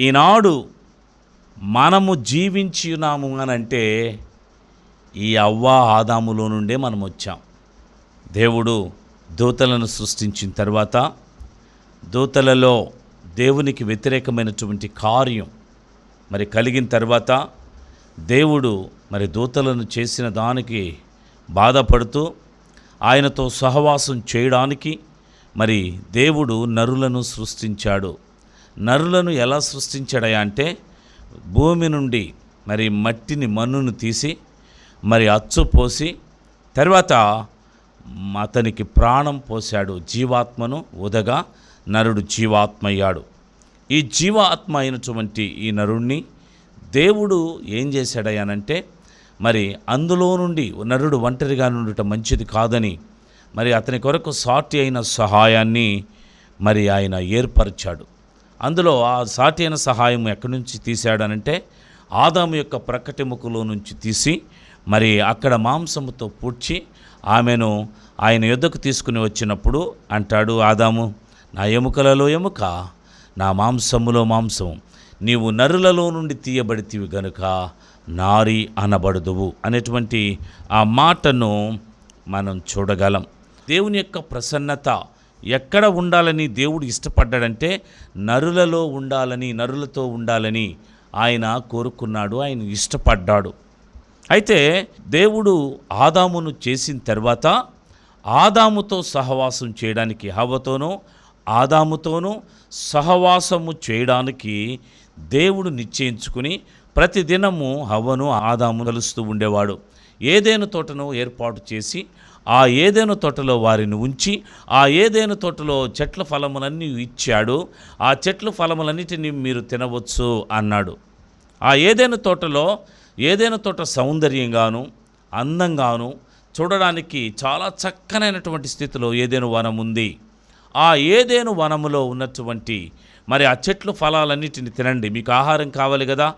ఈనాడు మనము జీవించి ఉన్నాము అనంటే ఈ అవ్వ ఆదాములో నుండే మనం వచ్చాం. దేవుడు దూతలను సృష్టించిన తర్వాత దూతలలో దేవునికి వ్యతిరేకమైనటువంటి కార్యం మరి కలిగిన తర్వాత దేవుడు మరి దూతలను చేసిన దానికి బాధపడుతూ ఆయనతో సహవాసం చేయడానికి మరి దేవుడు నరులను సృష్టించాడు. నరులను ఎలా సృష్టించాడయా అంటే భూమి నుండి మరి మట్టిని మన్నును తీసి మరి అచ్చు పోసి తర్వాత అతనికి ప్రాణం పోశాడు. జీవాత్మను ఉదగా నరుడు జీవాత్మ అయ్యాడు. ఈ జీవాత్మ అయినటువంటి ఈ నరుణ్ణి దేవుడు ఏం చేశాడయ్యానంటే మరి అందులో నుండి నరుడు ఒంటరిగా ఉండటం మంచిది కాదని మరి అతని కొరకు సాటి అయిన సహాయాన్ని మరి ఆయన ఏర్పరిచాడు. అందులో ఆ సాటి అయిన సహాయం ఎక్కడి నుంచి తీశాడనంటే ఆదాము యొక్క ప్రక్కటెముకలో నుంచి తీసి మరి అక్కడ మాంసముతో పూడ్చి ఆమెను ఆయన యొద్దకు తీసుకుని వచ్చినప్పుడు అంటాడు, ఆదాము, నా ఎముకలలో ఎముక, నా మాంసములో మాంసం, నీవు నరులలో నుండి తీయబడితివి గనుక నారి అనబడుదువు అనేటువంటి ఆ మాటను మనం చూడగలం. దేవుని యొక్క ప్రసన్నత ఎక్కడ ఉండాలని దేవుడు ఇష్టపడ్డాడంటే నరులలో ఉండాలని, నరులతో ఉండాలని ఆయన కోరుకున్నాడు, ఆయన ఇష్టపడ్డాడు. అయితే దేవుడు ఆదామును చేసిన తర్వాత ఆదాముతో సహవాసం చేయడానికి, హవ్వతోనూ ఆదాముతోనూ సహవాసము చేయడానికి దేవుడు నిశ్చయించుకుని ప్రతిదినము హవ్వను ఆదాము కలుస్తూ ఉండేవాడు. ఏదెను తోటను ఏర్పాటు చేసి ఆ ఏదెను తోటలో వారిని ఉంచి ఆ ఏదెను తోటలో చెట్ల ఫలములన్నీ ఇచ్చాడు. ఆ చెట్ల ఫలములన్నిటినీ మీరు తినవచ్చు అన్నాడు. ఆ ఏదెను తోట సౌందర్యంగాను అందంగాను చూడడానికి చాలా చక్కనైనటువంటి స్థితిలో ఏదెను వనం ఉంది. ఆ ఏదెను వనములో ఉన్నటువంటి మరి ఆ చెట్లు ఫలాలన్నిటిని తినండి, మీకు ఆహారం కావాలి కదా,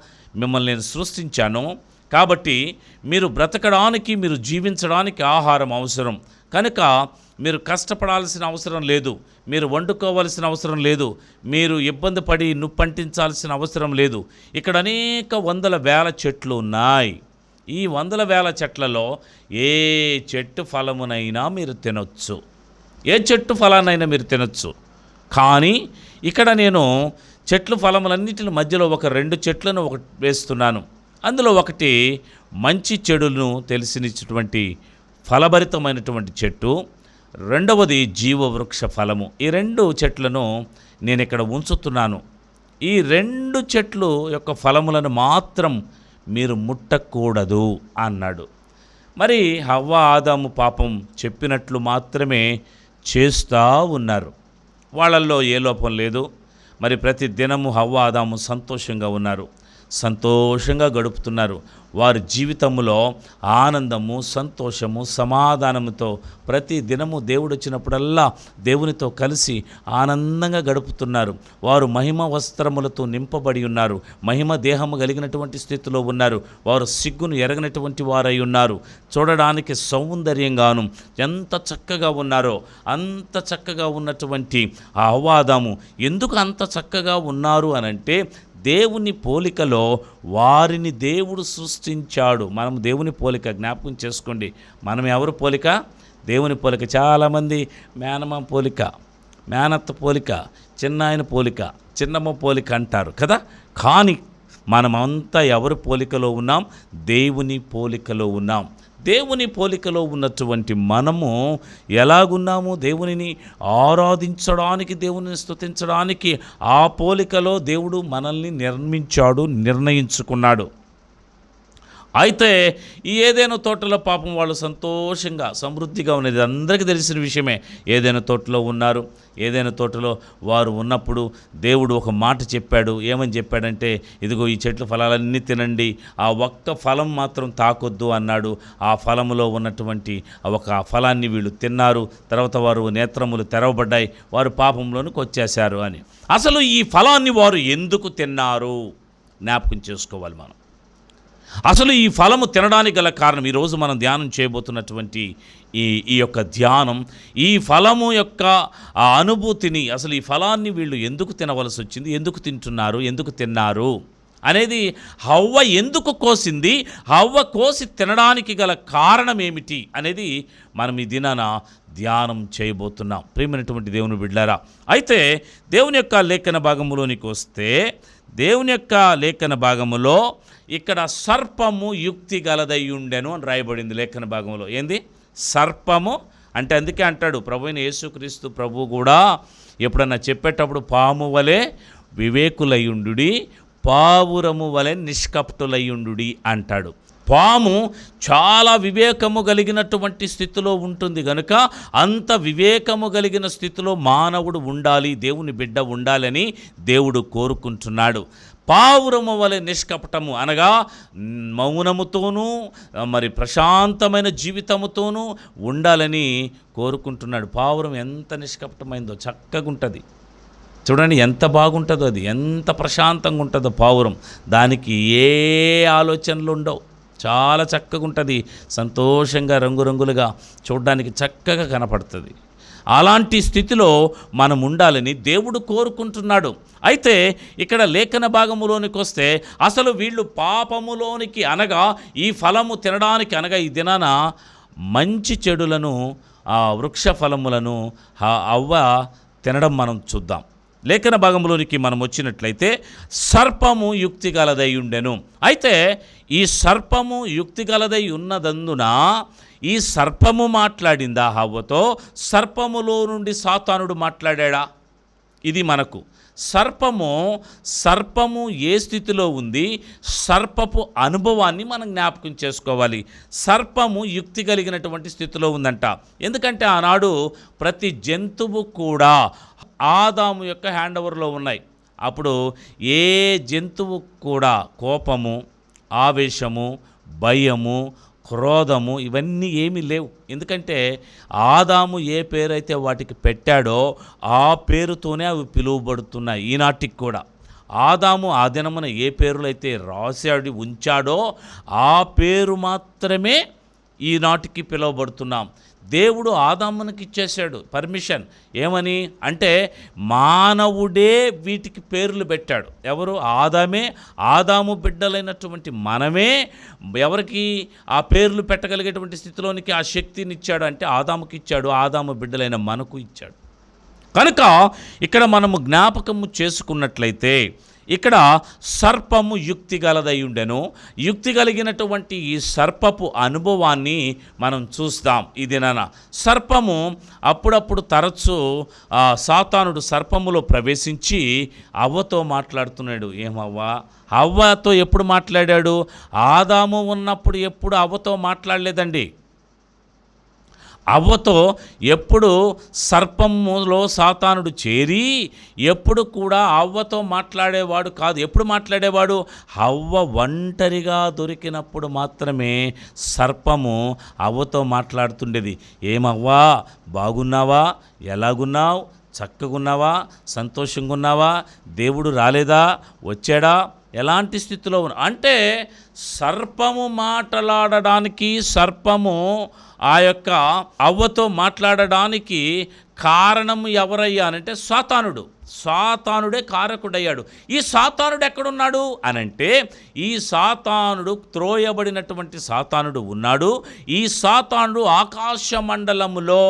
మిమ్మల్ని నేను సృష్టించాను కాబట్టి మీరు బ్రతకడానికి, మీరు జీవించడానికి ఆహారం అవసరం కనుక మీరు కష్టపడాల్సిన అవసరం లేదు, మీరు వండుకోవాల్సిన అవసరం లేదు, మీరు ఇబ్బంది పడి నుప్పంటించాల్సిన అవసరం లేదు. ఇక్కడ అనేక వందల వేల చెట్లు ఉన్నాయి. ఈ వందల వేల చెట్లలో ఏ చెట్టు ఫలమునైనా మీరు తినొచ్చు, ఏ చెట్టు ఫలానైనా మీరు తినొచ్చు. కానీ ఇక్కడ నేను చెట్లు ఫలములన్నిటిని మధ్యలో ఒక 2 చెట్లను ఒకటి వేస్తున్నాను. అందులో ఒకటి మంచి చెడులను తెలిసినటువంటి ఫలభరితమైనటువంటి చెట్టు, రెండవది జీవవృక్ష ఫలము. ఈ 2 చెట్లను నేను ఇక్కడ ఉంచుతున్నాను. ఈ 2 చెట్లు యొక్క ఫలములను మాత్రం మీరు ముట్టకూడదు అన్నాడు. మరి హవ్వ ఆదాము పాపం చెప్పినట్లు మాత్రమే చేస్తూ ఉన్నారు. వాళ్ళల్లో ఏ లోపం లేదు. మరి ప్రతి దినము హవ్వ ఆదాము సంతోషంగా ఉన్నారు, సంతోషంగా గడుపుతున్నారు. వారి జీవితంలో ఆనందము, సంతోషము, సమాధానముతో ప్రతి దినము దేవుడు వచ్చినప్పుడల్లా దేవునితో కలిసి ఆనందంగా గడుపుతున్నారు. వారు మహిమ వస్త్రములతో నింపబడి ఉన్నారు, మహిమ దేహము కలిగినటువంటి స్థితిలో ఉన్నారు. వారు సిగ్గును ఎరగనటువంటి వారై ఉన్నారు. చూడడానికి సౌందర్యంగాను ఎంత చక్కగా ఉన్నారో అంత చక్కగా ఉన్నటువంటి ఆ హవ్వ ఆదాము ఎందుకు అంత చక్కగా ఉన్నారు అనంటే దేవుని పోలికలో వారిని దేవుడు సృష్టించాడు. మనం దేవుని పోలిక, జ్ఞాపకం చేసుకోండి, మనం ఎవరు పోలిక? దేవుని పోలిక. చాలామంది మేనమ్మ పోలిక, మేనత్త పోలిక, చిన్నాయన పోలిక, చిన్నమ్మ పోలిక అంటారు కదా. కానీ మనమంతా ఎవరి పోలికలో ఉన్నాం? దేవుని పోలికలో ఉన్నాం. దేవుని పోలికలో ఉన్నటువంటి మనము ఎలాగున్నాము? దేవునిని ఆరాధించడానికి, దేవునిని స్తుతించడానికి ఆ పోలికలో దేవుడు మనల్ని నిర్ణయించుకున్నాడు. అయితే ఈ ఏదైనా తోటలో పాపం వాళ్ళు సంతోషంగా సమృద్ధిగా ఉన్నది అందరికీ తెలిసిన విషయమే. ఏదైనా తోటలో ఉన్నారు. ఏదైనా తోటలో వారు ఉన్నప్పుడు దేవుడు ఒక మాట చెప్పాడు. ఏమని చెప్పాడంటే, ఇదిగో ఈ చెట్ల ఫలాలన్నీ తినండి, ఆ ఒక్క ఫలం మాత్రం తాకొద్దు అన్నాడు. ఆ ఫలములో ఉన్నటువంటి ఒక ఫలాన్ని వీళ్ళు తిన్నారు. తర్వాత వారు నేత్రములు తెరవబడ్డాయి, వారు పాపంలోనికి వచ్చేశారు అని. అసలు ఈ ఫలాన్ని వారు ఎందుకు తిన్నారు జ్ఞాపకం చేసుకోవాలి మనం. అసలు ఈ ఫలము తినడానికి గల కారణం, ఈరోజు మనం ధ్యానం చేయబోతున్నటువంటి ఈ యొక్క ధ్యానం, ఈ ఫలము యొక్క ఆ అనుభూతిని, అసలు ఈ ఫలాన్ని వీళ్ళు ఎందుకు తినవలసి వచ్చింది, ఎందుకు తింటున్నారు, ఎందుకు తిన్నారు అనేది, హవ్వ ఎందుకు కోసింది, హవ్వ కోసి తినడానికి గల కారణం ఏమిటి అనేది మనం ఈ దినాన ధ్యానం చేయబోతున్నాం. ప్రియమైనటువంటి దేవుని బిడ్డలారా, అయితే దేవుని యొక్క లేఖన భాగములోనికి వస్తే, దేవుని యొక్క లేఖన భాగములో ఇక్కడ సర్పము యుక్తి గలదయ్యుండెను అని రాయబడింది లేఖన భాగంలో. ఏంది సర్పము అంటే? అందుకే అంటాడు ప్రభు అయిన యేసుక్రీస్తు ప్రభు కూడా ఎప్పుడన్నా చెప్పేటప్పుడు, పాము వలె వివేకులయ్యుండుడి, పావురము వలె నిష్కపటులయ్యుండుడి అంటాడు. పాము చాలా వివేకము కలిగినటువంటి స్థితిలో ఉంటుంది కనుక, అంత వివేకము కలిగిన స్థితిలో మానవుడు ఉండాలి, దేవుని బిడ్డ ఉండాలని దేవుడు కోరుకుంటున్నాడు. పావురము వలె నిష్కపటము అనగా మౌనముతోనూ మరి ప్రశాంతమైన జీవితముతోనూ ఉండాలని కోరుకుంటున్నాడు. పావురం ఎంత నిష్కపటమైందో, చక్కగా ఉంటుంది చూడండి, ఎంత బాగుంటుందో, అది ఎంత ప్రశాంతంగా ఉంటుందో పావురం. దానికి ఏ ఆలోచనలు ఉండవు, చాలా చక్కగా ఉంటుంది, సంతోషంగా రంగురంగులుగా చూడడానికి చక్కగా కనపడుతుంది. అలాంటి స్థితిలో మనం ఉండాలని దేవుడు కోరుకుంటున్నాడు. అయితే ఇక్కడ లేఖన భాగములోనికి వస్తే, అసలు వీళ్ళు పాపములోనికి అనగా ఈ ఫలము తినడానికి అనగా ఈ దినాన మంచి చెడులను వృక్ష ఫలములను అవ్వ తినడం మనం చూద్దాం. లేఖన భాగంలోనికి మనం వచ్చినట్లయితే, సర్పము యుక్తి గలదై ఉండెను. అయితే ఈ సర్పము యుక్తి గలదై ఉన్నదందున ఈ సర్పము మాట్లాడిందా హవ్వతో? సర్పములో నుండి సాతానుడు మాట్లాడా? ఇది మనకు సర్పము ఏ స్థితిలో ఉంది, సర్పపు అనుభవాన్ని మనం జ్ఞాపకం చేసుకోవాలి. సర్పము యుక్తి కలిగినటువంటి స్థితిలో ఉందంట. ఎందుకంటే ఆనాడు ప్రతి జంతువు కూడా ఆదాము యొక్క హ్యాండ్ ఓవర్లో ఉన్నాయి. అప్పుడు ఏ జంతువు కూడా కోపము, ఆవేశము, భయము, క్రోధము ఇవన్నీ ఏమీ లేవు. ఎందుకంటే ఆదాము ఏ పేరైతే వాటికి పెట్టాడో ఆ పేరుతోనే అవి పిలువబడుతున్నాయి ఈనాటికి కూడా. ఆదాము ఆ దినమున ఏ పేరులైతే రాశాడు ఉంచాడో ఆ పేరు మాత్రమే ఈనాటికి పిలువబడుతున్నాం. దేవుడు ఆదామునికి ఇచ్చేశాడు పర్మిషన్. ఏమని అంటే, మానవుడే వీటికి పేర్లు పెట్టాడు. ఎవరు? ఆదామే. ఆదాము బిడ్డలైనటువంటి మనమే ఎవరికి ఆ పేర్లు పెట్టగలిగేటువంటి స్థితిలోనికి ఆ శక్తిని ఇచ్చాడు అంటే ఆదాముకి ఇచ్చాడు, ఆదాము బిడ్డలైన మనకు ఇచ్చాడు. కనుక ఇక్కడ మనము జ్ఞాపకము చేసుకున్నట్లయితే, ఇక్కడ సర్పము యుక్తి గలదై ఉండెను. యుక్తి కలిగినటువంటి ఈ సర్పపు అనుభవాన్ని మనం చూస్తాం ఈ దినాన. సర్పము అప్పుడప్పుడు తరచు సాతానుడు సర్పములో ప్రవేశించి అవ్వతో మాట్లాడుతున్నాడు. ఏమవ్వా? అవ్వతో ఎప్పుడు మాట్లాడాడు? ఆదాము ఉన్నప్పుడు ఎప్పుడు అవ్వతో మాట్లాడలేదండి. అవ్వతో ఎప్పుడు సర్పములో సాతానుడు చేరి ఎప్పుడు కూడా అవ్వతో మాట్లాడేవాడు కాదు. ఎప్పుడు మాట్లాడేవాడు? అవ్వ ఒంటరిగా దొరికినప్పుడు మాత్రమే సర్పము అవ్వతో మాట్లాడుతుండేది. ఏమవ్వా, బాగున్నావా, ఎలాగున్నావు, చక్కగున్నావా, సంతోషంగా ఉన్నావా, దేవుడు రాలేదా, వచ్చాడా, ఎలాంటి స్థితిలో ఉన్నా అంటే సర్పము మాట్లాడడానికి, సర్పము ఆ యొక్క అవ్వతో మాట్లాడడానికి కారణం ఎవరయ్యా అనంటే సాతానుడే కారకుడయ్యాడు. ఈ సాతానుడు ఎక్కడున్నాడు అనంటే, ఈ సాతానుడు త్రోయబడినటువంటి సాతానుడు ఉన్నాడు. ఈ సాతానుడు ఆకాశ మండలములో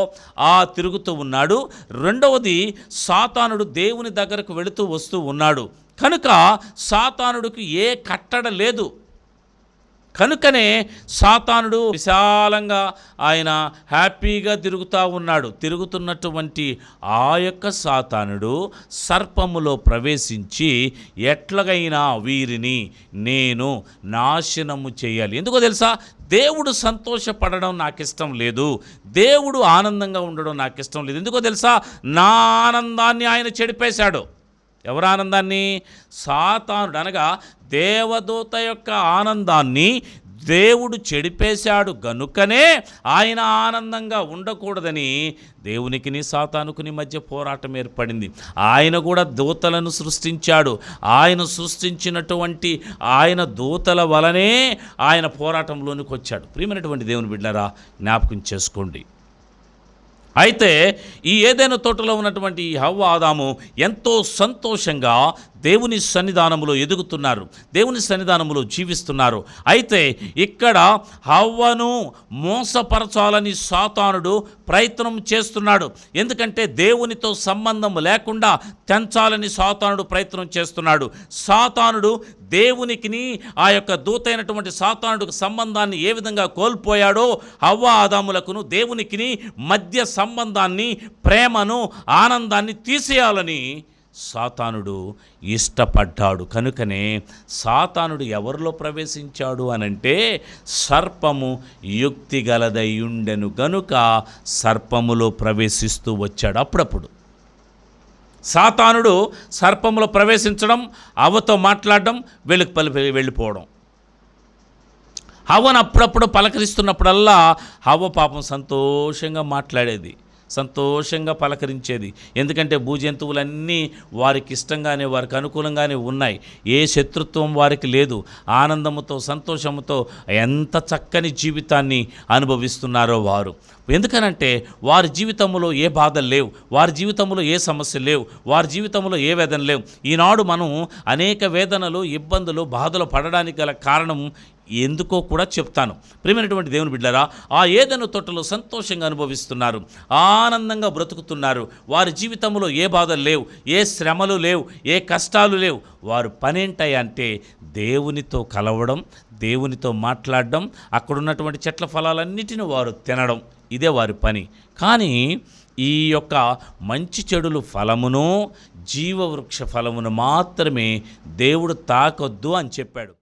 తిరుగుతూ ఉన్నాడు. రెండవది, సాతానుడు దేవుని దగ్గరకు వెళుతూ వస్తూ ఉన్నాడు. కనుక సాతానుడికి ఏ కట్టడ లేదు. కనుకనే సాతానుడు విశాలంగా ఆయన హ్యాపీగా తిరుగుతూ ఉన్నాడు. తిరుగుతున్నటువంటి ఆ యొక్క సాతానుడు సర్పములో ప్రవేశించి ఎట్లాగైనా వీరిని నేను నాశనము చేయాలి. ఎందుకో తెలుసా? దేవుడు సంతోషపడడం నాకు ఇష్టం లేదు, దేవుడు ఆనందంగా ఉండడం నాకు ఇష్టం లేదు. ఎందుకో తెలుసా? నా ఆనందాన్ని ఆయన చెడిపేశాడు. ఎవరి ఆనందాన్ని? సాతానుడు అనగా దేవదూత యొక్క ఆనందాన్ని దేవుడు చెడిపేశాడు గనుకనే ఆయన ఆనందంగా ఉండకూడదని దేవునికిని సాతానుకుని మధ్య పోరాటం ఏర్పడింది. ఆయన కూడా దూతలను సృష్టించాడు. ఆయన సృష్టించినటువంటి ఆయన దూతల వలనే ఆయన పోరాటంలోనికి వచ్చాడు. ప్రియమైనటువంటి దేవుని బిడ్డలారా, జ్ఞాపకం చేసుకోండి. అయితే ఈ ఏదైనా తోటలో ఉన్నటువంటి ఈ హవ్వ ఆదాము ఎంతో సంతోషంగా దేవుని సన్నిధానములో ఎదుగుతున్నారు, దేవుని సన్నిధానములో జీవిస్తున్నారు. అయితే ఇక్కడ హవ్వను మోసపరచాలని సాతానుడు ప్రయత్నం చేస్తున్నాడు. ఎందుకంటే దేవునితో సంబంధం లేకుండా తెంచాలని సాతానుడు ప్రయత్నం చేస్తున్నాడు. సాతానుడు దేవునికిని ఆ యొక్క దూతైనటువంటి సాతానుడికి సంబంధాన్ని ఏ విధంగా కోల్పోయాడో, హవ్వ ఆదాములకును దేవునికిని మధ్య సంబంధాన్ని, ప్రేమను, ఆనందాన్ని తీసేయాలని సాతానుడు ఇష్టపడ్డాడు. కనుకనే సాతానుడు ఎవరిలో ప్రవేశించాడు అనంటే, సర్పము యుక్తి గలదయ్యుండెను గనుక సర్పములో ప్రవేశిస్తూ వచ్చాడు. అప్పుడప్పుడు సాతానుడు సర్పములో ప్రవేశించడం, అవ్వతో మాట్లాడడం, వెళ్ళిపోవడం. హవ్వను అప్పుడప్పుడు పలకరిస్తున్నప్పుడల్లా హవ్వ పాపం సంతోషంగా మాట్లాడేది, సంతోషంగా పలకరించేది. ఎందుకంటే భూజంతువులన్నీ వారికి ఇష్టంగానే, వారికి అనుకూలంగానే ఉన్నాయి. ఏ శత్రుత్వం వారికి లేదు. ఆనందముతో, సంతోషముతో ఎంత చక్కని జీవితాన్ని అనుభవిస్తున్నారో వారు. ఎందుకనంటే వారి జీవితంలో ఏ బాధలు లేవు, వారి జీవితంలో ఏ సమస్యలు లేవు, వారి జీవితంలో ఏ వేదన లేవు. ఈనాడు మనం అనేక వేదనలు, ఇబ్బందులు, బాధలు పడడానికి గల కారణం ఎందుకో కూడా చెప్తాను. ప్రియమైనటువంటి దేవుని బిడ్డలారా, ఆ ఏదెను తోటలో సంతోషంగా అనుభవిస్తున్నారు, ఆనందంగా బ్రతుకుతున్నారు. వారి జీవితంలో ఏ బాధలు లేవు, ఏ శ్రమలు లేవు, ఏ కష్టాలు లేవు. వారు పనేంటంటే దేవునితో కలవడం, దేవునితో మాట్లాడడం, అక్కడున్నటువంటి చెట్ల ఫలాలన్నిటిని వారు తినడం. ఇదే వారి పని. కానీ ఈ యొక్క మంచి చెడులు ఫలమును, జీవవృక్ష ఫలమును మాత్రమే దేవుడు తాకొద్దు అని చెప్పాడు.